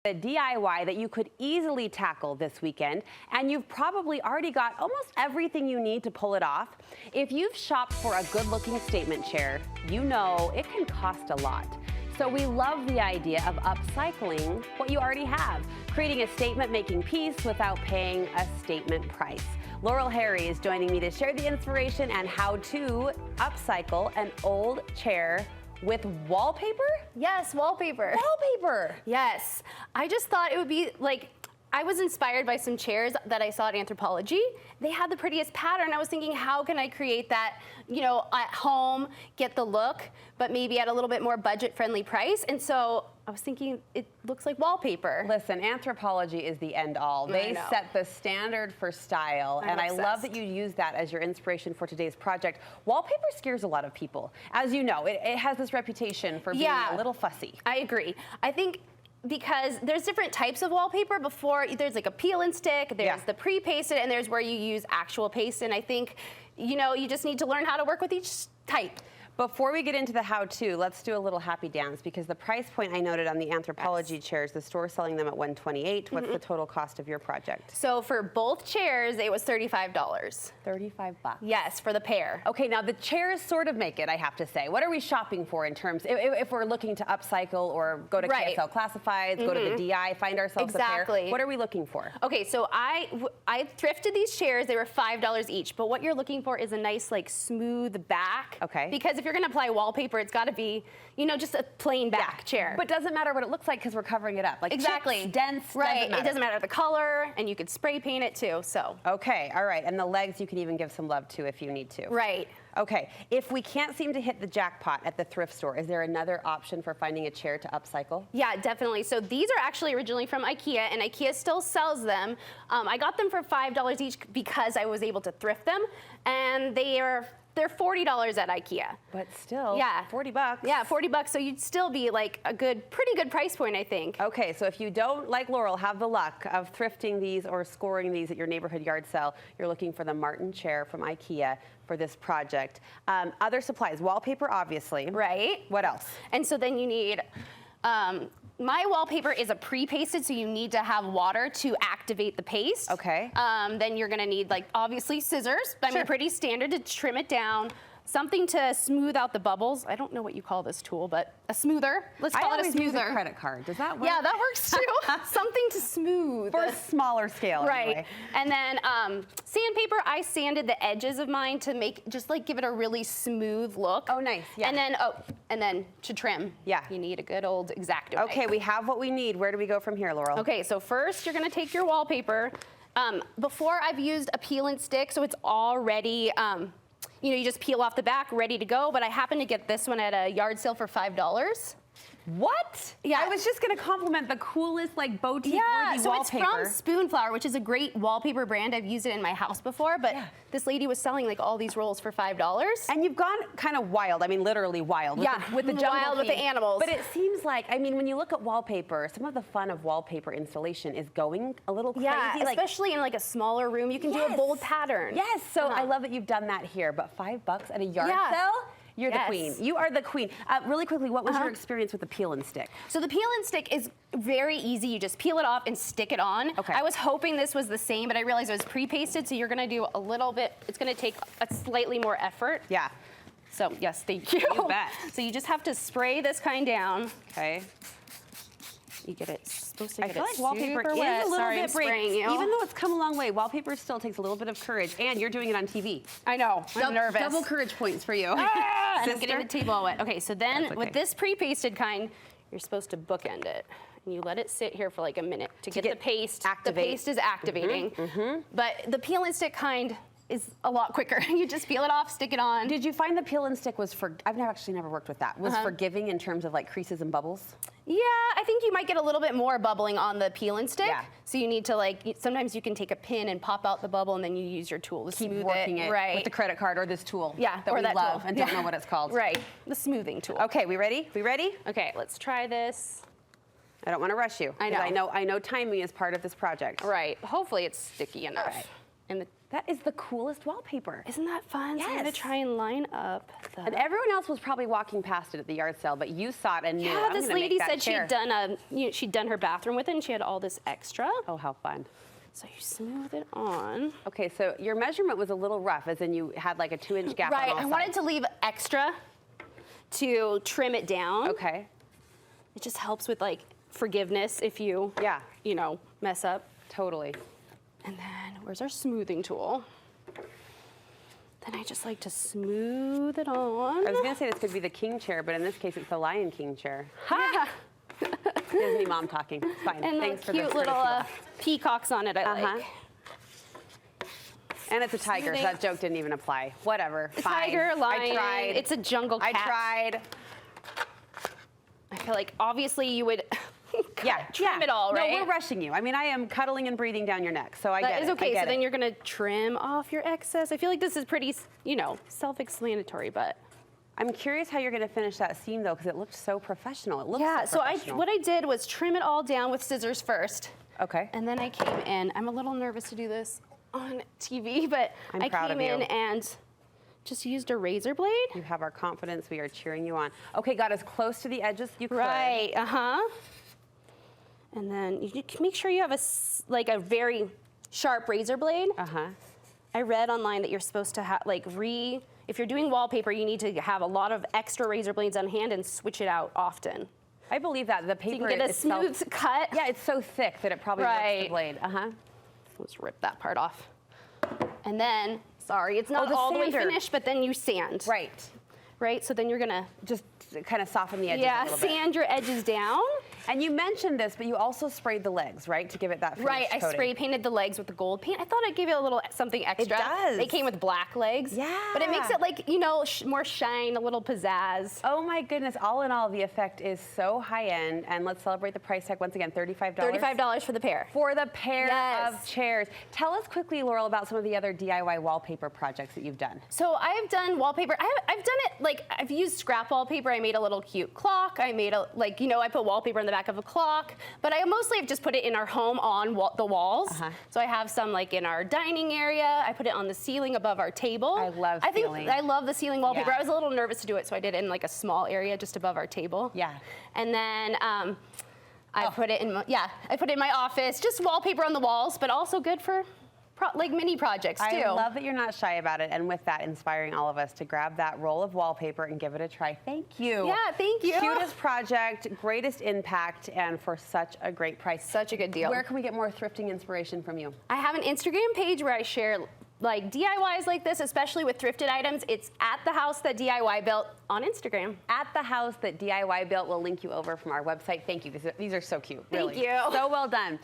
A DIY that you could easily tackle this weekend, and you've probably already got almost everything you need to pull it off. If you've shopped for a good-looking statement chair, you know it can cost a lot. So we love the idea of upcycling what you already have, creating a statement-making piece without paying a statement price. Laurel Harry is joining me to share the inspiration and how to upcycle an old chair with wallpaper? Yes, wallpaper. Wallpaper! Yes. I just thought it would be like, I was inspired by some chairs that I saw at Anthropologie. They had the prettiest pattern. I was thinking, how can I create that, you know, at home, get the look, but maybe at a little bit more budget-friendly price? And so I was thinking, it looks like wallpaper. Listen, Anthropologie is the end-all. They set the standard for style, and I love that you use that as your inspiration for today's project. Wallpaper scares a lot of people. As you know, it has this reputation for being a little fussy. I agree. I think because there's different types of wallpaper. Before, there's like a peel and stick, there's the pre-pasted, and there's where you use actual paste. And I think, you know, you just need to learn how to work with each type. Before we get into the how-to, let's do a little happy dance, because the price point I noted on the Anthropologie chairs, the store's selling them at $128. What's the total cost of your project? So for both chairs, it was $35. 35 bucks. Yes, for the pair. Okay, now the chairs sort of make it, I have to say. What are we shopping for in terms, if we're looking to upcycle or go to KSL Classifieds, go to the DI, find ourselves a pair? What are we looking for? Okay, so I thrifted these chairs. They were $5 each, but what you're looking for is a nice, like, smooth back. Okay. Because if you're gonna apply wallpaper, it's gotta be, you know, just a plain back chair. But doesn't matter what it looks like because we're covering it up. Like chips, dents, right, it doesn't matter the color, and you could spray paint it too, so. Okay, all right, and the legs you can even give some love to if you need to. Right. Okay, if we can't seem to hit the jackpot at the thrift store, is there another option for finding a chair to upcycle? Yeah, definitely. So these are actually originally from IKEA, and IKEA still sells them. I got them for $5 each because I was able to thrift them, and they're $40 at IKEA. But still, 40 bucks. Yeah, 40 bucks, so you'd still be like a pretty good price point, I think. Okay, so if you don't, like Laurel, have the luck of thrifting these or scoring these at your neighborhood yard sale, you're looking for the Martin chair from IKEA for this project. Other supplies, wallpaper, obviously. Right. What else? And so then you need, my wallpaper is a pre-pasted, so you need to have water to activate the paste. Okay. Then you're gonna need, like, obviously scissors. I mean, pretty standard to trim it down. Something to smooth out the bubbles. I don't know what you call this tool, but a smoother. Let's call it a smoother. Use a credit card. Does that work? Yeah, that works too. Something to smooth. For a smaller scale, right. Anyway. And then sandpaper. I sanded the edges of mine to make give it a really smooth look. Oh, nice. Yeah. And then to trim. Yeah. You need a good old X-Acto. Okay, we have what we need. Where do we go from here, Laurel? Okay, so first you're gonna take your wallpaper. Before I've used a peel and stick, so it's already. You know, you just peel off the back, ready to go, but I happened to get this one at a yard sale for $5. What? Yeah. I was just gonna compliment the coolest, like, boutique so wallpaper. It's from Spoonflower, which is a great wallpaper brand. I've used it in my house before, but this lady was selling like all these rolls for $5. And you've gone kind of wild, I mean literally wild, with the jungle wild with the animals. But it seems like, I mean, when you look at wallpaper, some of the fun of wallpaper installation is going a little crazy. Yeah, especially in like a smaller room, you can do a bold pattern. Yes, so I love that you've done that here, but $5 at a yard sale? You're the queen. You are the queen. Really quickly, what was your experience with the peel and stick? So the peel and stick is very easy. You just peel it off and stick it on. Okay. I was hoping this was the same, but I realized it was pre-pasted, so you're gonna do a little bit, it's gonna take a slightly more effort. Yeah. So yes, thank you. You bet. So you just have to spray this kind down. Okay. You get it, supposed to get I feel like wallpaper is wet. a little Sorry, bit I'm spraying you. Even though it's come a long way, wallpaper still takes a little bit of courage, and you're doing it on TV. I know, I'm nervous. Double courage points for you. And I'm getting the table all wet. Okay, so then with this pre-pasted kind, you're supposed to bookend it. And you let it sit here for like a minute to get the paste. The paste is activating. But the peel and stick kind is a lot quicker. You just peel it off, stick it on. Did you find the peel and stick was I've actually never worked with that. Was forgiving in terms of like creases and bubbles? Yeah, I think you might get a little bit more bubbling on the peel and stick. Yeah. So you need to like, sometimes you can take a pin and pop out the bubble and then you use your tool to smooth it. Keep working it with the credit card or this tool that we love and don't know what it's called. Right, the smoothing tool. Okay, we ready? We ready? Okay, let's try this. I don't want to rush you. I know. I know timing is part of this project. Right, hopefully it's sticky enough. All right. And That is the coolest wallpaper. Isn't that fun? Yes. So I'm gonna try and line up the... And everyone else was probably walking past it at the yard sale, but you saw it and knew. Yeah, I'm this gonna lady make that said chair. she'd done her bathroom with it, and she had all this extra. Oh, how fun. So you smooth it on. Okay, so your measurement was a little rough, as in you had like a 2-inch gap Right, on all I wanted sides. to leave extra to trim it down. Okay. It just helps with like forgiveness if you, Yeah. you know, mess up. Totally. And then where's our smoothing tool? Then I just like to smooth it on. I was gonna say this could be the king chair, but in this case it's the Lion King chair. Yeah. Disney mom talking. It's fine. And Thanks the for cute the little courtesy. peacocks on it, I Uh-huh. like. And it's a tiger, so Smoothing. that joke didn't even apply. Whatever, A fine. tiger, lion, I tried. it's a jungle cat. I tried. I feel like obviously you would trim it all, right? No, we're rushing you. I mean, I am cuddling and breathing down your neck, so I get That it. is okay, I get so then it. you're gonna trim off your excess. I feel like this is pretty, you know, self-explanatory, but. I'm curious how you're gonna finish that seam though, because it looked so professional. It looks Yeah, so so professional. what I did was trim it all down with scissors first. Okay. And then I came in, I'm a little nervous to do this on TV, but I'm I proud came of you. in and just used a razor blade. You have our confidence. We are cheering you on. Okay, got as close to the edges as you could. Right, And then you can make sure you have like a very sharp razor blade. Uh-huh. I read online that you're supposed to have if you're doing wallpaper, you need to have a lot of extra razor blades on hand and switch it out often. I believe that. The So you paper can get a itself, smooth cut. yeah, it's so thick that it probably works the Right. blade. Uh-huh. Let's rip that part off. And then, sorry, it's not the all the way sander. finished, but then you sand. Right. Right, so then you're gonna, Just kind of soften the edges a little bit. sand your edges down. And you mentioned this, but you also sprayed the legs, right, to give it that finished Right, I coating. spray painted the legs with the gold paint. I thought I'd give it a little something extra. does. They came with black legs. Yeah. But it makes it like, you know, more shine, a little pizzazz. Oh my goodness, all in all, the effect is so high end. And let's celebrate the price tag once again, $35. $35 for the pair. For the pair Yes. of chairs. Tell us quickly, Laurel, about some of the other DIY wallpaper projects that you've done. So I've done wallpaper. I've done it, like, I've used scrap wallpaper. I made a little cute clock. I made a, like, you know, I put wallpaper in the back of a clock. But I mostly have just put it in our home on the walls. Uh-huh. So I have some, like, in our dining area. I put it on the ceiling above our table. I love ceiling. I love the ceiling wallpaper. Yeah. I was a little nervous to do it, so I did it in, like, a small area just above our table. Yeah. And then I put it in, I put it in my office. Just wallpaper on the walls, but also good for like mini projects too. I love that you're not shy about it, and with that, inspiring all of us to grab that roll of wallpaper and give it a try. Thank you. Yeah, thank you. Cutest project, greatest impact, and for such a great price. Such a good deal. Where can we get more thrifting inspiration from you? I have an Instagram page where I share like DIYs like this, especially with thrifted items. It's at the house that DIY built on Instagram. At the house that DIY built. We'll link you over from our website. Thank you. These are so cute. Really. Thank you. So well done.